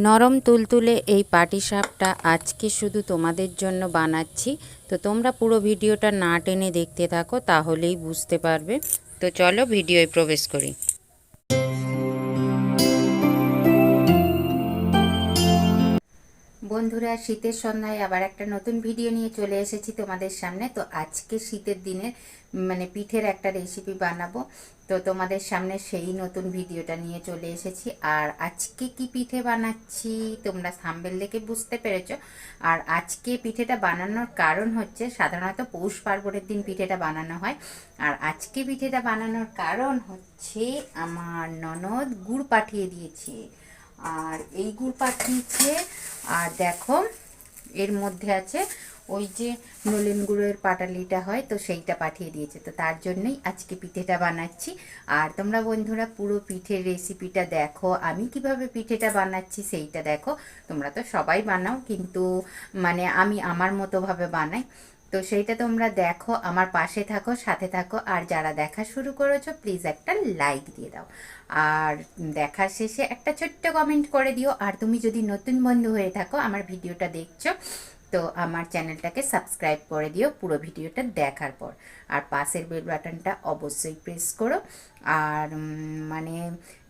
নরম তুলতুলে এই পাটিসাপটা আজকে শুধু তোমাদের জন্য বানাচ্ছি। তো তোমরা পুরো ভিডিওটা না টেনে দেখতে থাকো, তাহলেই বুঝতে পারবে। তো চলো ভিডিওয় প্রবেশ করি। বন্ধুরা, শীতের সন্ধ্যায় আবার একটা নতুন ভিডিও নিয়ে চলে এসেছি তোমাদের সামনে। তো আজকে শীতের দিনে পিঠের একটা রেসিপি বানাবো। তো তোমাদের সামনে সেই নতুন ভিডিওটা নিয়ে চলে এসেছি। আর আজকে কি পিঠে বানাচ্ছি তোমরা থাম্বনেল দেখে বুঝতে পেরেছো। আর আজকে পিঠেটা বানানোর কারণ হচ্ছে, সাধারণত পৌষ পার্বণের দিন পিঠেটা বানানো হয়। আর আজকে পিঠেটা বানানোর কারণ হচ্ছে, আমার ননদ গুড় পাঠিয়ে দিয়েছে। আর এই গুড় পাঠিয়েছে। আর দেখো, এর মধ্যে আছে ওই যে নলেন গুড়ের পাটালিটা হয়, তো সেইটা পাঠিয়ে দিয়েছে। তো তার জন্যই আজকে পিঠেটা বানাচ্ছি। আর তোমরা বন্ধুরা পুরো পিঠের রেসিপিটা দেখো, আমি কিভাবে পিঠেটা বানাচ্ছি সেইটা দেখো। তোমরা তো সবাই বানাও, কিন্তু আমি আমার মতোভাবে বানাই। তো সেইটা তোমরা দেখো, আমার পাশে থাকো, সাথে থাকো। আর যারা দেখা শুরু করেছো প্লিজ একটা লাইক দিয়ে দাও। আর দেখার শেষে একটা ছোট্ট কমেন্ট করে দিও। আর তুমি যদি নতুন বন্ধু হয়ে থাকো, আমার ভিডিওটা দেখছো, তো আমার চ্যানেলটাকে সাবস্ক্রাইব করে দিও পুরো ভিডিওটা দেখার পর। আর পাশের বেল বাটনটা অবশ্যই প্রেস করো। আর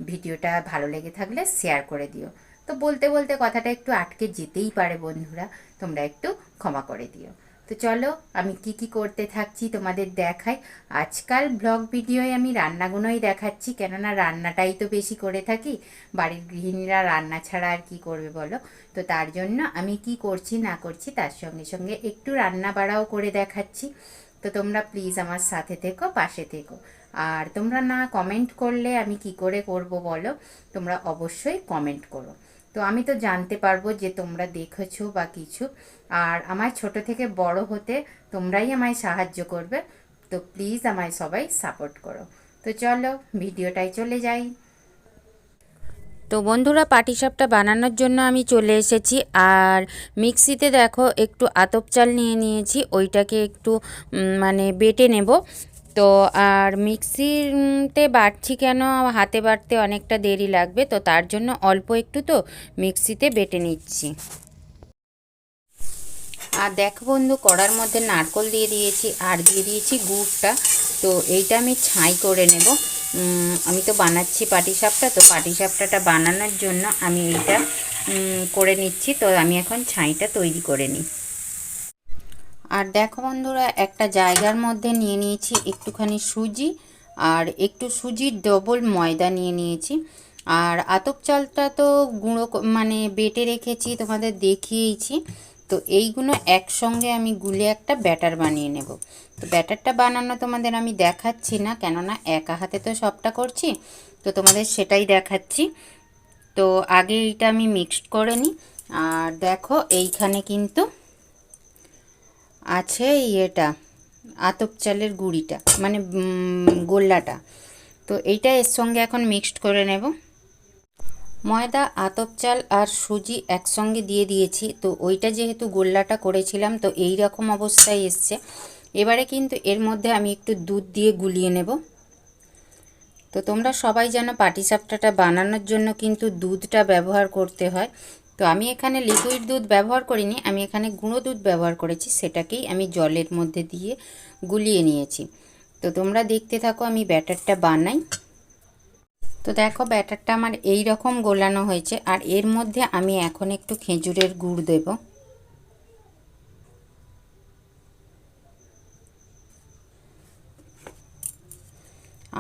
ভিডিওটা ভালো লেগে থাকলে শেয়ার করে দিও। তো বলতে বলতে কথাটা একটু আটকে যেতেই পারে বন্ধুরা, তোমরা একটু ক্ষমা করে দিও। তো চলো, আমি কি করতে থাকছি তোমাদের দেখাই। আজকাল ব্লগ ভিডিওয় আমি রান্নাগুলোই দেখাচ্ছি, কেননা রান্নাটাই তো বেশি করে থাকি। বাড়ির গৃহিণীরা রান্না ছাড়া আর কি করবে বলো। তো তার জন্য আমি কি করছি না করছি তার সঙ্গে সঙ্গে একটু রান্না বাড়াও করে দেখাচ্ছি। তো তোমরা প্লিজ আমার সাথে থেকো, পাশে থেকো। আর তোমরা না কমেন্ট করলে আমি কি করে করব বলো। তোমরা অবশ্যই কমেন্ট করো, তো আমি তো জানতে পারবো যে তোমরা দেখেছো বা কিছু। আর আমার ছোট থেকে বড় হতে তোমরাই আমায় সাহায্য করবে। তো প্লিজ আমায় সবাই সাপোর্ট করো। তো চলো ভিডিওটায় চলে যাই। তো বন্ধুরা, পাটিসাপটা বানানোর জন্য আমি চলে এসেছি। আর মিক্সিতে দেখো একটু আতপ চাল নিয়ে নিয়েছি, ওইটাকে একটু বেটে নেব। তো আর মিক্সিতে বাটছি কেন, হাতে বাটতে অনেকটা দেরি লাগবে, তো তার জন্য অল্প একটু তো মিক্সিতে বেটে নিচ্ছি। আর দেখো বন্ধু, কড়ার মধ্যে নারকেল দিয়ে দিয়েছি আর দিয়ে দিয়েছি গুড়টা। তো এইটা আমি ছাই করে নেব। আমি তো বানাচ্ছি পাটিসাপটা, তো পাটিসাপটাটা বানানোর জন্য আমি এইটা করে নিচ্ছি। তো আমি এখন ছাইটা তৈরি করে নিই। আর দেখো বন্ধুরা, একটা জায়গার মধ্যে নিয়ে নিয়েছি একটুখানি সুজি, আর একটু সুজির ডবল ময়দা নিয়ে নিয়েছি। আর আতপ চালটা তো গুঁড়ো বেটে রেখেছি, তোমাদের দেখিয়েছি। তো এইগুলো একসঙ্গে আমি গুলে একটা ব্যাটার বানিয়ে নেব। তো ব্যাটারটা বানানো তোমাদের আমি দেখাচ্ছি না, কেননা একা হাতে তো সবটা করছি, তো তোমাদের সেটাই দেখাচ্ছি। তো আগে এইটা আমি মিক্সড করে নিই। আর দেখো এইখানে কিন্তু আছে ইয়েটা, আতপ চালের গুঁড়িটা, গোল্লাটা। তো এইটা এর সঙ্গে এখন মিক্সড করে নেব। ময়দা, আতপ চাল আর সুজি একসঙ্গে দিয়ে দিয়েছি। তো ওইটা যেহেতু গোল্লাটা করেছিলাম, তো এই রকম অবস্থায় এসছে। এবারে কিন্তু এর মধ্যে আমি একটু দুধ দিয়ে গুলিয়ে নেব। তো তোমরা সবাই জানো পাটিসাপটাটা বানানোর জন্য কিন্তু দুধটা ব্যবহার করতে হয়। তো আমি এখানে লিকুইড দুধ ব্যবহার করিনি, আমি এখানে গুঁড়ো দুধ ব্যবহার করেছি, সেটাকেই আমি জলের মধ্যে দিয়ে গুলিয়ে নিয়েছি। তো তোমরা দেখতে থাকো আমি ব্যাটারটা বানাই। তো দেখো ব্যাটারটা আমার এই রকম গোলানো হয়েছে। আর এর মধ্যে আমি এখন একটু খেজুরের গুড় দেব।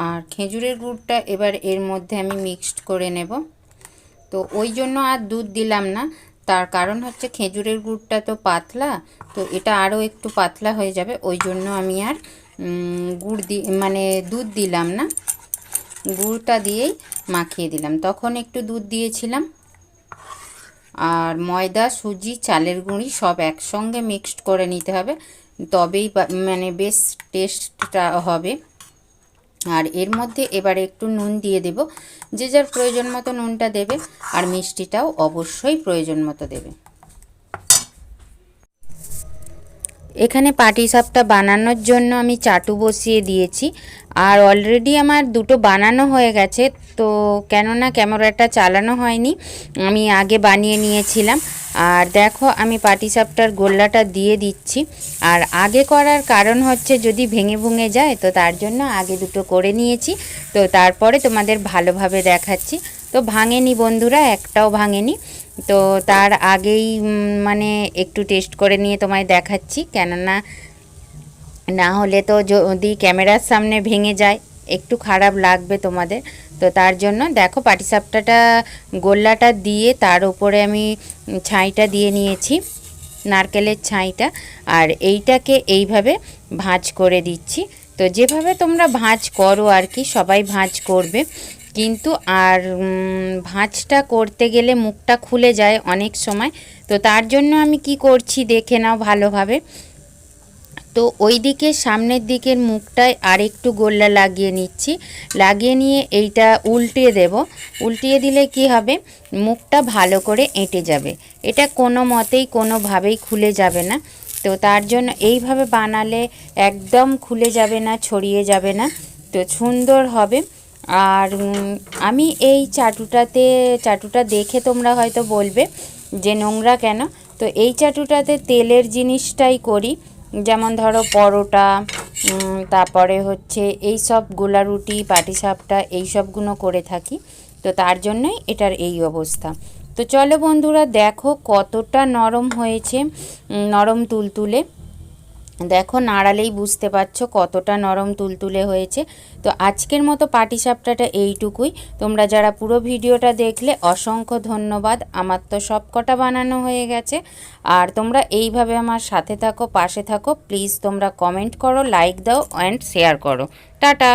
আর খেজুরের গুড়টা এবার এর মধ্যে আমি মিক্সড করে নেব। তো ওই জন্য আর দুধ দিলাম না, তার কারণ হচ্ছে খেজুরের গুড়টা তো পাতলা, তো এটা আরও একটু পাতলা হয়ে যাবে, ওই জন্য আমি আর দুধ দিলাম না, গুড়টা দিয়েই মাখিয়ে দিলাম। তখন একটু দুধ দিয়েছিলাম। আর ময়দা, সুজি, চালের গুঁড়ি সব একসঙ্গে মিক্সড করে নিতে হবে, তবেই বেশ টেস্টটা হবে। আর এর মধ্যে এবারে একটু নুন দিয়ে দেব, যে যার প্রয়োজন মতো নুনটা দেবে। আর মিষ্টিটাও অবশ্যই প্রয়োজন মতো দেবে। এখানে পাটিসাপটা বানানোর জন্য আমি চাটু বসিয়ে দিয়েছি, আর অলরেডি আমার দুটো বানানো হয়ে গেছে। তো কেননা ক্যামেরাটা চালানো হয়নি, আমি আগে বানিয়ে নিয়েছিলাম। আর দেখো আমি পাটিসাপটার গোল্লাটা দিয়ে দিচ্ছি। আর আগে করার কারণ হচ্ছে যদি ভেঙে ভুঙে যায়, তো তার জন্য আগে দুটো করে নিয়েছি। তো তারপরে তোমাদের ভালোভাবে দেখাচ্ছি। তো ভাঙেনি বন্ধুরা, একটাও ভাঙেনি। তো তার আগেই মানে একটু টেস্ট করে নিয়ে তোমায় দেখাচ্ছি, কেননা না হলে তো যদি ক্যামেরার সামনে ভেঙে যায় একটু খারাপ লাগবে তোমাদের। তো তার জন্য দেখো পাটিসাপটাটা গোল্লাটা দিয়ে তার উপরে আমি ছাইটা দিয়ে নিয়েছি, নারকেলের ছাইটা। আর এইটাকে এইভাবে ভাঁজ করে দিচ্ছি। তো যেভাবে তোমরা ভাঁজ করো আর কি, সবাই ভাঁজ করবে, কিন্তু আর ভাঁজটা করতে গেলে মুখটা খুলে যায় অনেক সময়। তো তার জন্য আমি কি করছি দেখে নাও ভালোভাবে। তো ওই দিকে সামনের দিকের মুখটায় আর একটু গোল্লা লাগিয়ে নিচ্ছি, লাগিয়ে নিয়ে এইটা উল্টিয়ে দেব। উল্টিয়ে দিলে কি হবে, মুখটা ভালো করে এঁটে যাবে, এটা কোনো মতেই কোনোভাবেই খুলে যাবে না। তো তার জন্য এইভাবে বানালে একদম খুলে যাবে না, ছড়িয়ে যাবে না, তো সুন্দর হবে। আর আমি এই চাটুটা দেখে তোমরা হয়তো বলবে যে নোংরা কেন। তো এই চাটুটাতে তেলের জিনিসটাই করি, যেমন ধরো পরোটা, তারপরে হচ্ছে এই সব গোলা রুটি, পাটিসাপটা এই সবগুলো করে থাকি। তো তার জন্যই এটার এই অবস্থা। তো চলো বন্ধুরা দেখো কতটা নরম হয়েছে, নরম তুলতুলে। দেখো নাড়ালেই বুঝতে পারছো কতটা নরম তুলতুলে হয়েছে। তো আজকের মতো পাটিসাপটাটা এইটুকুই। তোমরা যারা পুরো ভিডিওটা দেখলে অসংখ্য ধন্যবাদ। আমার তো সব কটা বানানো হয়ে গেছে। আর তোমরা এইভাবে আমার সাথে থাকো, পাশে থাকো। প্লিজ তোমরা কমেন্ট করো, লাইক দাও অ্যান্ড শেয়ার করো। টাটা।